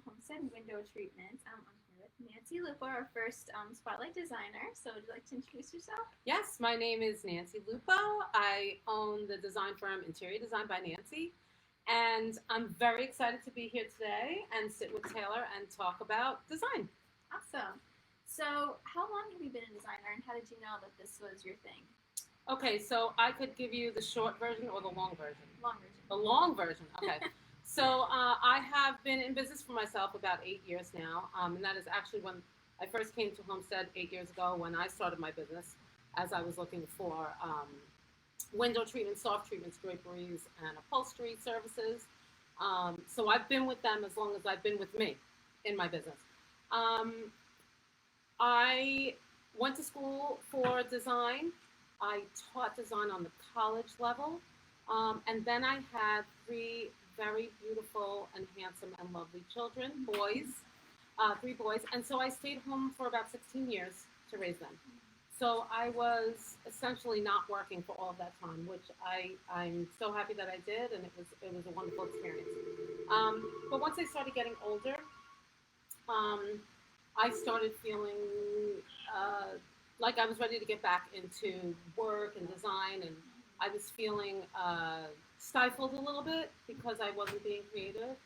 Homestead Window Treatment. I'm here with Nancy Lupo, our first Spotlight designer. So, would you like to introduce yourself? Yes, my name is Nancy Lupo. I own the design firm Interior Design by Nancy. And I'm very excited to be here today and sit with Taylor and talk about design. Awesome. So, how long have you been a designer, and how did you know that this was your thing? Okay, so I could give you the short version or the long version. Long version. The long version, okay. I have been in business for myself about 8 years now, and that is actually when I first came to Homestead 8 years ago when I started my business as I was looking for window treatments, soft treatments, draperies, and upholstery services. So I've been with them as long as I've been with me in my business. Um, I went to school for design. I taught design on the college level. And then I had three very beautiful and handsome and lovely children, boys, three boys. And so I stayed home for about 16 years to raise them. So I was essentially not working for all of that time, which I'm so happy that I did, and it was a wonderful experience. But once I started getting older, um, I started feeling like I was ready to get back into work and design, and I was feeling stifled a little bit because I wasn't being creative.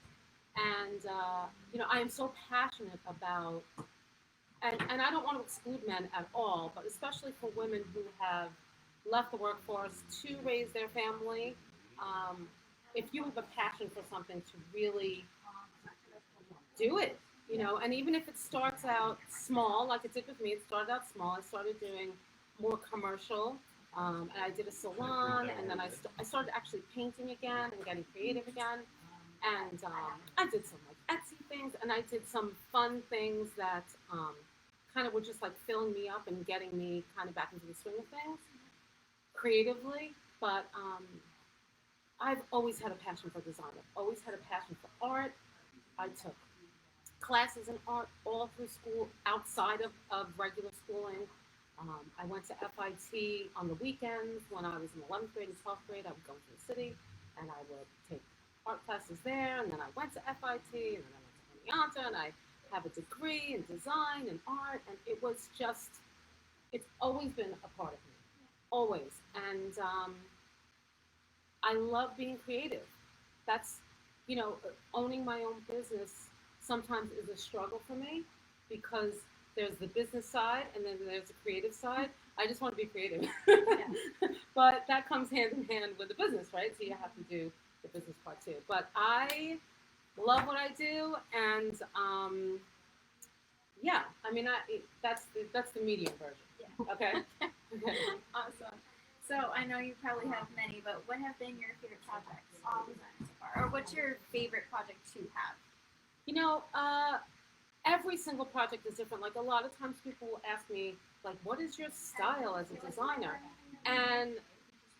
And I am so passionate about, and I don't want to exclude men at all, but especially for women who have left the workforce to raise their family. If you have a passion for something, to really do it, and even if it starts out small, like it did with me, it started out small. I started doing more commercial, and I did a salon, and then I started actually painting again and getting creative again. And I did some like Etsy things, and I did some fun things that kind of were just like filling me up and getting me kind of back into the swing of things creatively. But I've always had a passion for design. I've always had a passion for art. I took classes in art all through school, outside of regular schooling. I went to FIT on the weekends when I was in 11th grade and 12th grade. I would go into the city and I would take art classes there. And then I went to FIT, and then I went to Oneonta, and I have a degree in design and art. And it's always been a part of me, always. And I love being creative. That's, owning my own business sometimes is a struggle for me because there's the business side and then there's the creative side. I just want to be creative. Yeah. But that comes hand in hand with the business, right? So you have to do the business part too. But I love what I do, and yeah, I mean, that's the medium version. Yeah. Okay. Okay. Awesome. So, I know you probably have many, but what have been your favorite projects designed so far? Or what's your favorite project to have? You know, every single project is different. Like a lot of times people will ask me, like, what is your style as a designer? And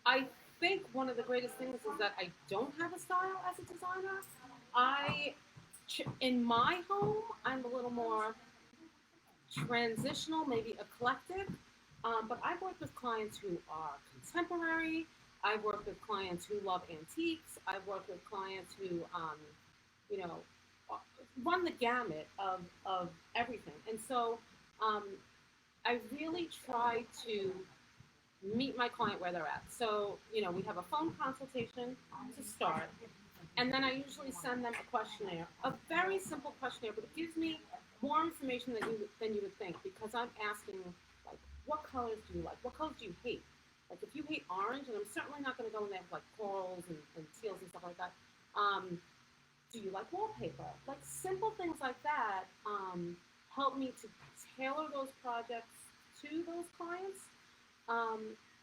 I think one of the greatest things is that I don't have a style as a designer. In my home, I'm a little more transitional, maybe eclectic. But I've worked with clients who are contemporary. I've worked with clients who love antiques. I've worked with clients who, you know, run the gamut of everything. And so I really try to meet my client where they're at. So, we have a phone consultation to start. And then I usually send them a questionnaire, a very simple questionnaire, but it gives me more information than you would think, because I'm asking, like, what colors do you like? What colors do you hate? Like, if you hate orange, and I'm certainly not going to go in there with, like, corals and teals and stuff like that. Do you like wallpaper? Like, simple things like that help me to tailor those projects to those clients.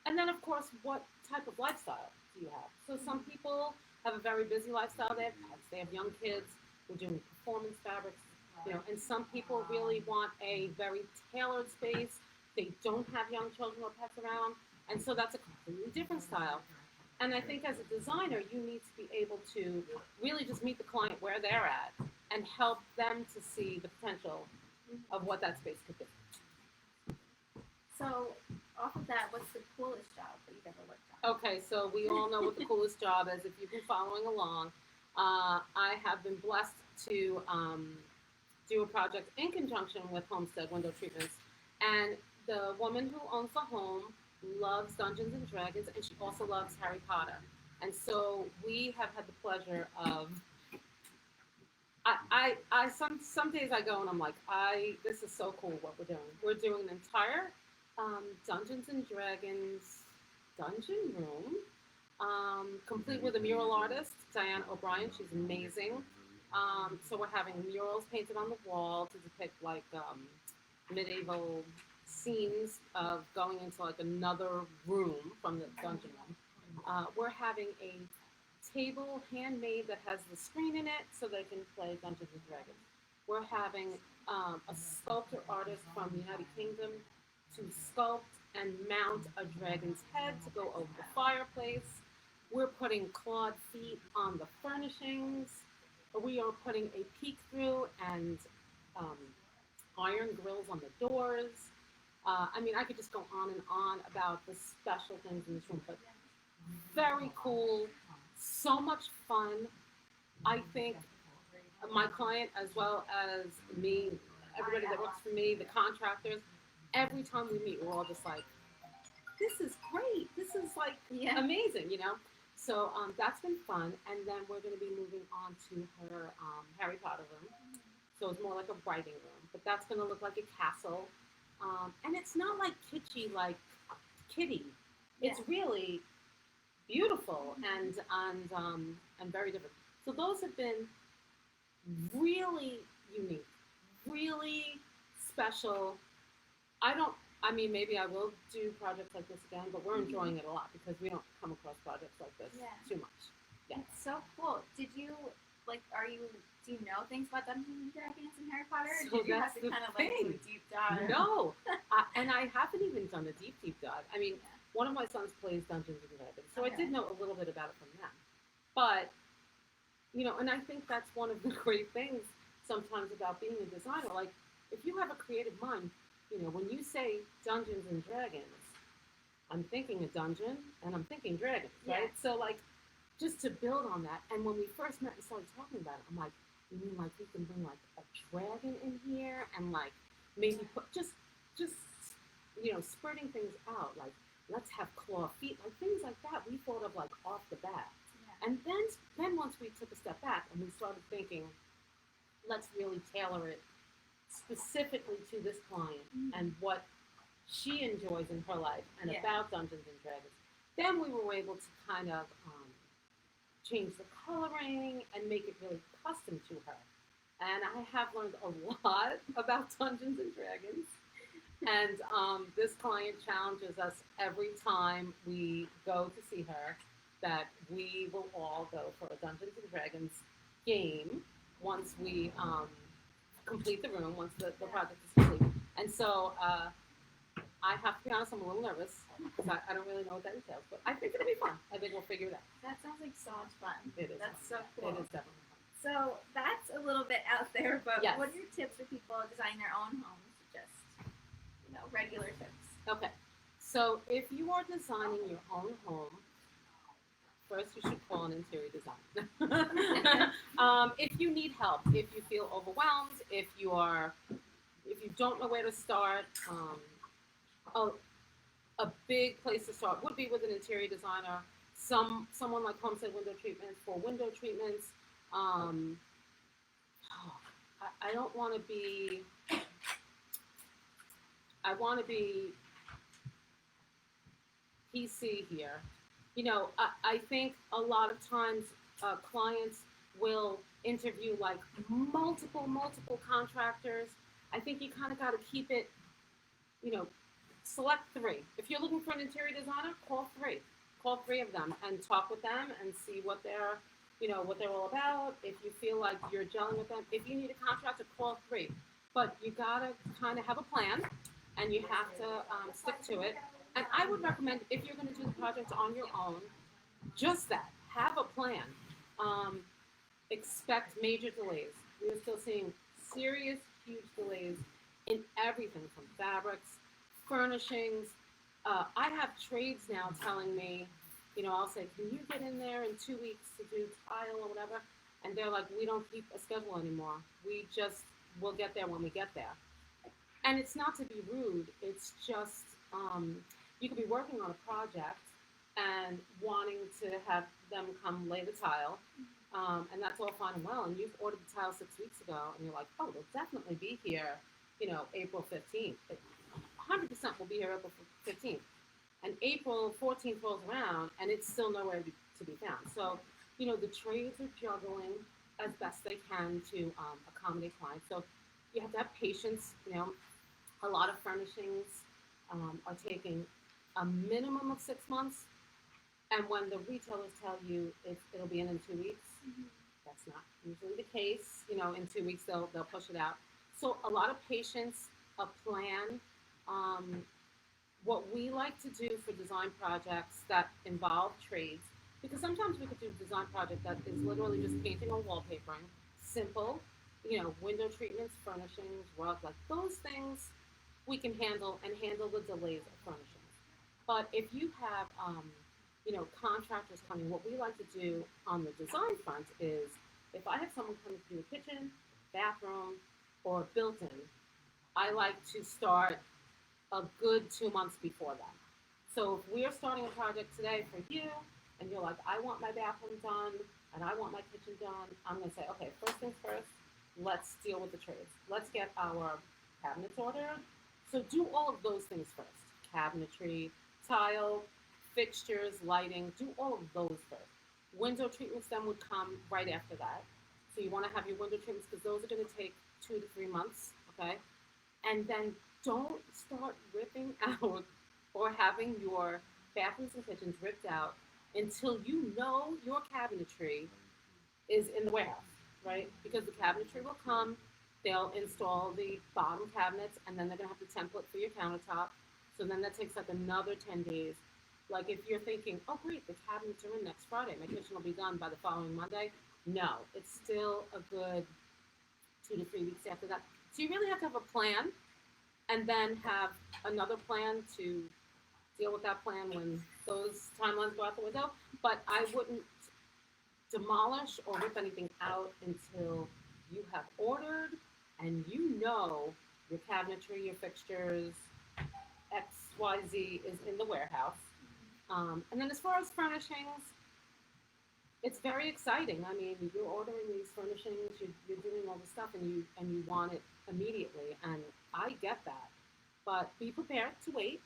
And then, of course, what type of lifestyle do you have? So some people have a very busy lifestyle. They have pets. They have young kids. We're doing performance fabrics. And some people really want a very tailored space. They don't have young children or pets around, and so that's a completely different style. And I think as a designer, you need to be able to really just meet the client where they're at and help them to see the potential of what that space could be. So, off of that, what's the coolest job that you've ever worked on? Okay, so we all know what the coolest job is if you've been following along. I have been blessed to do a project in conjunction with Homestead Window Treatments. And the woman who owns the home loves Dungeons and Dragons, and she also loves Harry Potter. And so we have had the pleasure of. Some days I go and I'm like, this is so cool what we're doing. We're doing an entire Dungeons and Dragons dungeon room, complete with a mural artist, Diane O'Brien. She's amazing. So we're having murals painted on the wall to depict like medieval scenes of going into like another room from the dungeon room. We're having a table handmade that has the screen in it so they can play Dungeons and Dragons. We're having a sculptor artist from the United Kingdom to sculpt and mount a dragon's head to go over the fireplace. We're putting clawed feet on the furnishings. We are putting a peek through and iron grills on the doors. I mean, I could just go on and on about the special things in this room, but very cool, so much fun. I think my client, as well as me, everybody that works for me, the contractors, every time we meet, we're all just like, this is great. This is like amazing, you know? So that's been fun. And then we're going to be moving on to her Harry Potter room. So it's more like a writing room, but that's going to look like a castle. And it's not like kitschy, like kitty. It's really beautiful and very different. So those have been really unique, really special. I mean, maybe I will do projects like this again, but we're enjoying it a lot because we don't come across projects like this too much. Yeah. It's so cool. Do you know things about Dungeons and Dragons and Harry Potter? Or So did you have that's to the kind of like do thing. a deep dive? No, and I haven't even done a deep dive. I mean, one of my sons plays Dungeons and Dragons, so I did know a little bit about it from them. But, you know, and I think that's one of the great things sometimes about being a designer. Like, if you have a creative mind, you know, when you say Dungeons and Dragons, I'm thinking a dungeon and I'm thinking dragons, right? So, like, just to build on that, and when we first met and started talking about it, I'm like, you mean like we can bring like a dragon in here and like maybe put just you know, spurting things out, like let's have claw feet, like things like that. We thought of like off the bat, and then once we took a step back and we started thinking, let's really tailor it specifically to this client and what she enjoys in her life and about Dungeons and Dragons. Then we were able to kind of change the coloring and make it really custom to her. And I have learned a lot about Dungeons and Dragons. And this client challenges us every time we go to see her that we will all go for a Dungeons and Dragons game once we complete the room, once the project is complete. And so I have to be honest, I'm a little nervous because I don't really know what that entails, but I think it'll be fun. I think we'll figure it out. That sounds like so much fun. It is. That's fun. so cool. It is definitely fun. So that's a little bit out there, but Yes. what are your tips for people designing their own homes? Just, you know, regular tips. Okay. So if you are designing your own home, first you should call an interior designer. If you need help, if you feel overwhelmed, if you don't know where to start, a big place to start would be with an interior designer. Someone like Homestead Window Treatments for window treatments. I don't want to be. I want to be PC here. You know, I think a lot of times clients will interview like multiple contractors. I think you kind of got to keep it, you know, select 3. If you're looking for an interior designer, call 3. Call 3 of them and talk with them and see what they're, you know, what they're all about. If you feel like you're gelling with them, if you need a contractor, call 3. But you gotta kind of have a plan, and you have to stick to it. And I would recommend, if you're going to do the project on your own, just that. Have a plan. Expect major delays. We're still seeing serious, huge delays in everything from fabrics, furnishings. I have trades now telling me, you know, I'll say, can you get in there in 2 weeks to do tile or whatever? And they're like, we don't keep a schedule anymore. We just will get there when we get there. And it's not to be rude. It's just you could be working on a project and wanting to have them come lay the tile, and that's all fine and well. And you've ordered the tile 6 weeks ago, and you're like, oh, they'll definitely be here, April 15th. 100% will be here April 15th. And April 14th rolls around, and it's still nowhere to be found. So, the trades are juggling as best they can to accommodate clients. So you have to have patience. A lot of furnishings are taking a minimum of 6 months. And when the retailers tell you it'll be in 2 weeks, that's not usually the case. In 2 weeks they'll push it out. So a lot of patience, a plan. What we like to do for design projects that involve trades, because sometimes we could do a design project that is literally just painting or wallpapering, simple, window treatments, furnishings, rug, like those things we can handle and handle the delays of furnishings. But if you have, contractors coming, what we like to do on the design front is if I have someone come to do a kitchen, bathroom, or built-in, I like to start a good 2 months before that. So if we're starting a project today for you, and you're like, I want my bathroom done, and I want my kitchen done, I'm going to say, okay, first things first, let's deal with the trades. Let's get our cabinets ordered. So do all of those things first. Cabinetry, tile, fixtures, lighting, do all of those first. Window treatments then would come right after that. So you want to have your window treatments because those are going to take 2 to 3 months, okay? And then don't start ripping out or having your bathrooms and kitchens ripped out until you know your cabinetry is in the warehouse, right? Because the cabinetry will come, they'll install the bottom cabinets, and then they're going to have the template for your countertop. So then that takes like another 10 days. Like if you're thinking, oh great, the cabinets are in next Friday, my kitchen will be done by the following Monday. No, it's still a good 2 to 3 weeks after that. So you really have to have a plan and then have another plan to deal with that plan when those timelines go out the window. But I wouldn't demolish or rip anything out until you have ordered and your cabinetry, your fixtures, XYZ is in the warehouse. And then as far as furnishings, it's very exciting. I mean, you're ordering these furnishings, you're doing all this stuff, and you want it immediately, and I get that. But be prepared to wait.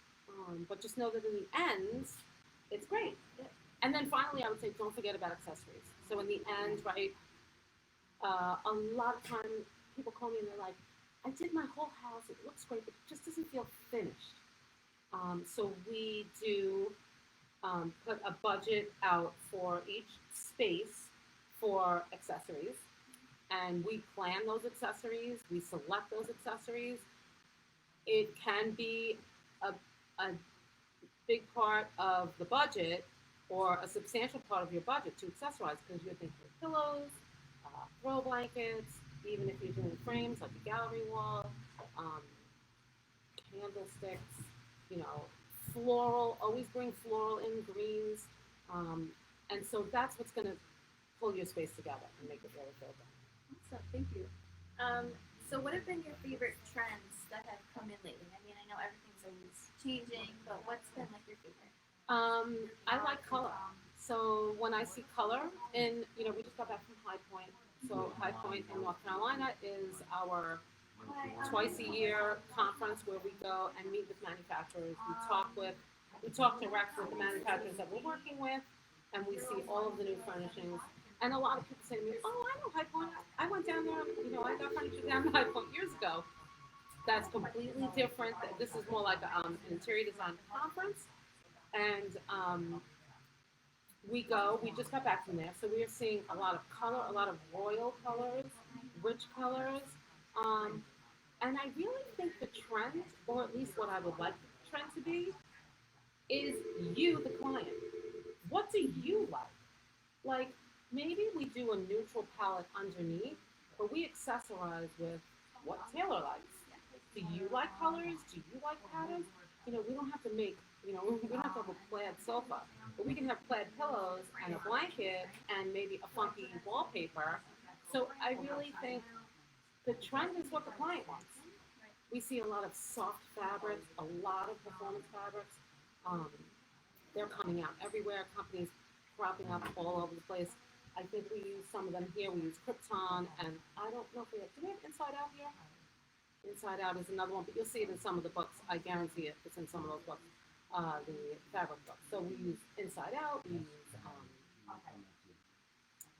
But just know that in the end, it's great. Yeah. And then finally, I would say don't forget about accessories. So in the end, right, a lot of time people call me and they're like, I did my whole house, it looks great, but it just doesn't feel finished. So we do put a budget out for each space for accessories, and we plan those accessories, we select those accessories. It can be a big part of the budget or a substantial part of your budget to accessorize because you're thinking of pillows, throw blankets, even if you're doing frames like a gallery wall, candlesticks, floral, always bring floral in, greens. And so that's what's going to pull your space together and make it really feel good. Awesome, thank you. So what have been your favorite trends that have come in lately? I mean, I know everything's always changing, but what's been like your favorite? I like color. So when I see color we just got back from High Point. So High Point in North Carolina is our twice a year conference where we go and meet with manufacturers. We talk direct with the manufacturers that we're working with, and we see all of the new furnishings. And a lot of people say to me, oh, I know High Point. I went down there, I got furniture down at High Point years ago. That's completely different. This is more like an interior design conference. And we just got back from there. So we are seeing a lot of color, a lot of royal colors, rich colors. And I really think the trend, or at least what I would like the trend to be, is you, the client. What do you like? Like, maybe we do a neutral palette underneath, but we accessorize with what Taylor likes. Do you like colors? Do you like patterns? We don't have to make You know, we don't have to have a plaid sofa, but we can have plaid pillows and a blanket and maybe a funky wallpaper. So I really think the trend is what the client wants. We see a lot of soft fabrics, a lot of performance fabrics. Um, they're coming out everywhere. Companies cropping up all over the place. I think we use some of them here. We use Krypton, and I don't know if we have. Do we have Inside Out here? Inside Out is another one, but you'll see it in some of the books. I guarantee it. It's in some of those books, the fabric books. So we use Inside Out. We use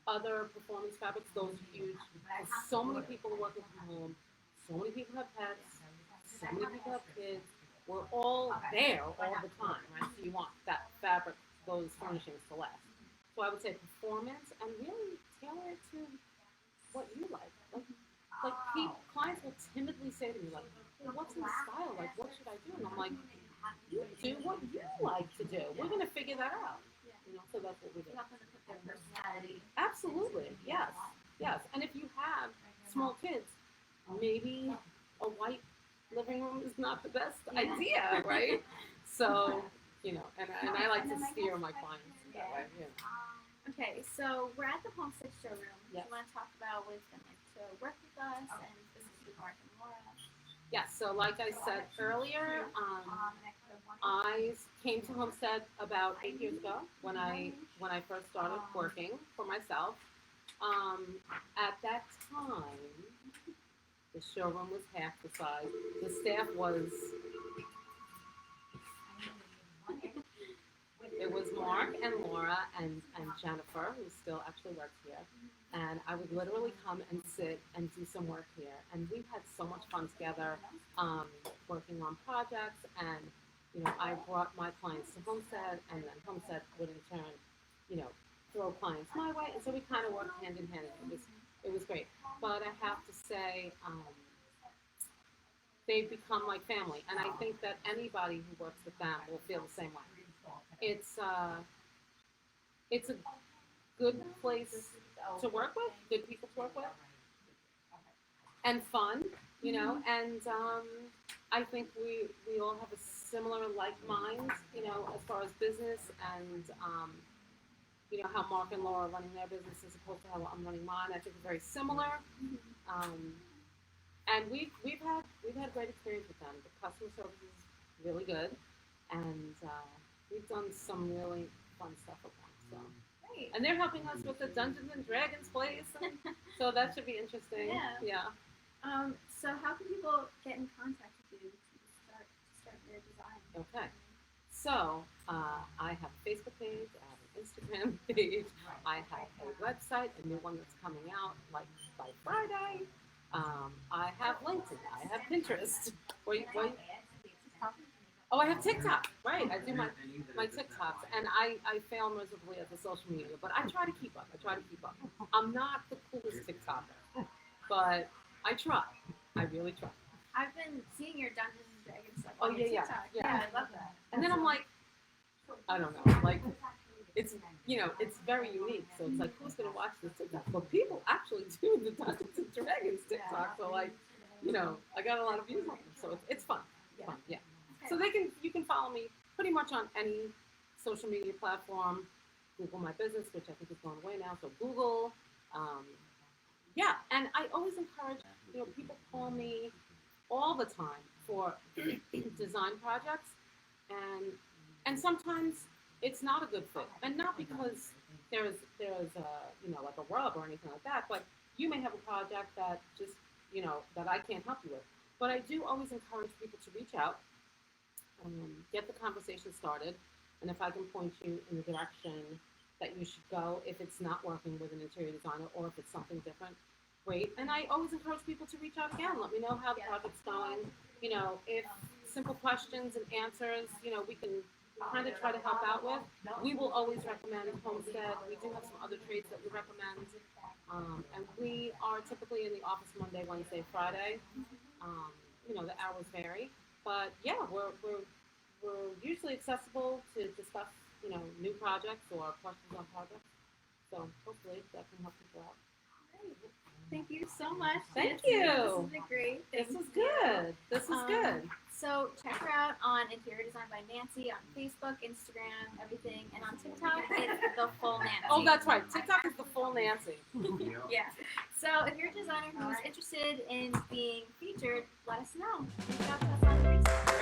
other performance fabrics. Those are huge. And so many people are working from home. So many people have pets. So many people have kids. We're all there all the time, right? So you want that fabric, those furnishings to last. So I would say performance and really tailor it to what you like. Like clients will timidly say to me, like, well, what's in the style? Like, what should I do? And I'm like, you do what you like to do. We're going to figure that out. You know, so that's what we do. Not going to put their personality. Absolutely. Yes. Yes. And if you have small kids, maybe a white living room is not the best idea, right? So, you know, and I like to steer my clients that way. Yeah. Okay, so we're at the Homestead Showroom. Yes. You want to talk about what it's been like to work with us and this is with Mark and Laura. Yes. So, like I said earlier, I came to Homestead about 8 years ago when I first started working for myself. At that time, the showroom was half the size. The staff was. It was Mark and Laura and Jennifer, who still actually works here. And I would literally come and sit and do some work here. And we had so much fun together, working on projects. And, you know, I brought my clients to Homestead, and then Homestead would in turn, you know, throw clients my way. And so we kind of worked hand in hand. It was great. But I have to say, they've become like family. And I think that anybody who works with them will feel the same way. It's a good place to work with, good people to work with, and fun, you know. And I think we all have a similar like minds, you know, as far as business and you know how Mark and Laura are running their business as opposed to how I'm running mine. I think it's very similar. And we've had great experience with them. The customer service is really good, and we've done some really fun stuff with them. So, Great. and they're helping us with the Dungeons and Dragons place, and so that should be interesting. Yeah. So how can people get in contact with you to start their design? Okay. So I have a Facebook page. I have an Instagram page. I have a website, a new one that's coming out like by Friday. I have LinkedIn. I have Pinterest. Wait. Oh, I have TikTok. Right. I do my TikToks, and I fail miserably at the social media, but I try to keep up. I'm not the coolest TikToker, but I try. I really try. I've been seeing your Dungeons and Dragons stuff Oh, on your yeah. TikTok. Yeah. I love that. And then I'm like, I don't know, like it's, you know, it's very unique. So it's like, who's gonna watch this TikTok? But people actually do the Dungeons and Dragons TikTok. So like, you know, I got a lot of views on them. So it's fun. Fun, yeah. So you can follow me pretty much on any social media platform. Google my business, which I think is going away now. So Google, yeah. And I always encourage, you know, people call me all the time for design projects, and sometimes it's not a good fit, and not because there's you know, like a rub or anything like that, but you may have a project that just, you know, that I can't help you with. But I do always encourage people to reach out, get the conversation started, and if I can point you in the direction that you should go, if it's not working with an interior designer or if it's something different, great. And I always encourage people to reach out again. Let me know how the project's going. You know, if simple questions and answers, you know, we can kind of try to help out with. We will always recommend Homestead. We do have some other trades that we recommend. And we are typically in the office Monday, Wednesday, Friday. You know, the hours vary. But yeah, we're usually accessible to discuss, you know, new projects or questions on projects. So hopefully that can help people out. Great. Thank you so much. Thank Nancy. you. This has been great. This was good. This was good. So So check her out on Interior Design by Nancy on Facebook, Instagram, everything, and on TikTok it's the full Nancy. Oh, that's right. TikTok is the full Nancy. Yeah. So if you're a designer who's interested in being featured, let us know. Reach out to us on Facebook.